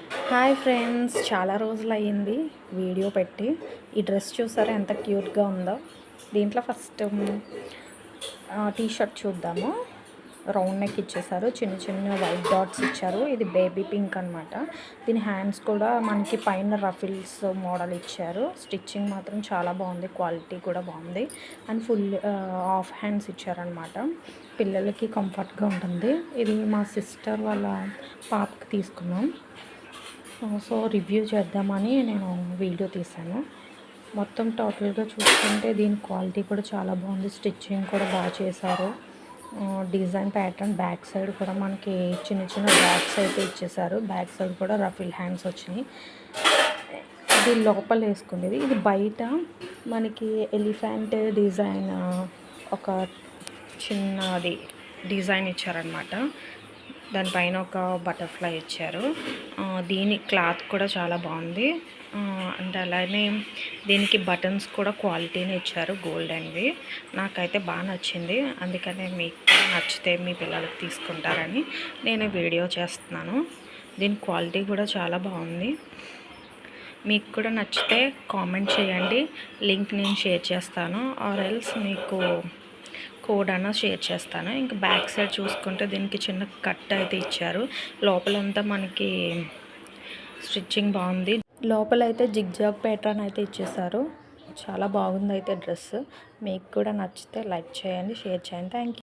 Hi friends, చాలా రోజులు అయ్యింది వీడియో పెట్టి. ఈ డ్రెస్ చూసారా ఎంత క్యూట్గా ఉందో. దీంట్లో ఫస్ట్ టీ షర్ట్ చూద్దాము. రౌండ్ నెక్ ఇచ్చేసారు, చిన్న చిన్న వైట్ డాట్స్ ఇచ్చారు. ఇది బేబీ పింక్ అనమాట. దీని హ్యాండ్స్ కూడా మనకి పైన రఫిల్స్ మోడల్ ఇచ్చారు. స్టిచ్చింగ్ మాత్రం చాలా బాగుంది, క్వాలిటీ కూడా బాగుంది. అండ్ ఫుల్ హాఫ్ హ్యాండ్స్ ఇచ్చారనమాట. పిల్లలకి కంఫర్ట్గా ఉంటుంది. ఇది మా సిస్టర్ వాళ్ళ పాపకి తీసుకున్నాం. సో రివ్యూ చేద్దామని నేను వీడియో తీశాను. మొత్తం టోటల్గా చూసుకుంటే దీని క్వాలిటీ కూడా చాలా బాగుంది. స్టిచ్చింగ్ కూడా బాగా చేశారు. డిజైన్ ప్యాటర్న్ బ్యాక్ సైడ్ కూడా మనకి చిన్న చిన్న డాట్స్ అయితే ఇచ్చేసారు. బ్యాక్ సైడ్ కూడా రఫిల్ హ్యాండ్స్ వచ్చినాయి. ఇది లోపల వేసుకునేది. ఇది బయట మనకి ఎలిఫెంట్ డిజైన్ ఒక చిన్నది డిజైన్ ఇచ్చారనమాట. దానిపైన ఒక బటర్ఫ్లై ఇచ్చారు. దీని క్లాత్ కూడా చాలా బాగుంది. అండ్ అలానే దీనికి బటన్స్ కూడా క్వాలిటీని ఇచ్చారు, గోల్డెన్వి. నాకైతే బాగా నచ్చింది. అందుకనే మీకు నచ్చితే మీ పిల్లలకి తీసుకుంటారని నేను వీడియో చేస్తున్నాను. దీని క్వాలిటీ కూడా చాలా బాగుంది. మీకు కూడా నచ్చితే కామెంట్ చేయండి. లింక్ నేను షేర్ చేస్తాను, ఆర్ ఎల్స్ మీకు కోడ్ అన్న షేర్ చేస్తాను. ఇంకా బ్యాక్ సైడ్ చూసుకుంటే దీనికి చిన్న కట్ అయితే ఇచ్చారు. లోపలంతా మనకి స్టిచ్చింగ్ బాగుంది. లోపలైతే జిగ్జాగ్ ప్యాటర్న్ అయితే ఇచ్చేసారు. చాలా బాగుంది అయితే డ్రెస్. మీకు కూడా నచ్చితే లైక్ చేయండి, షేర్ చేయండి. Thank you.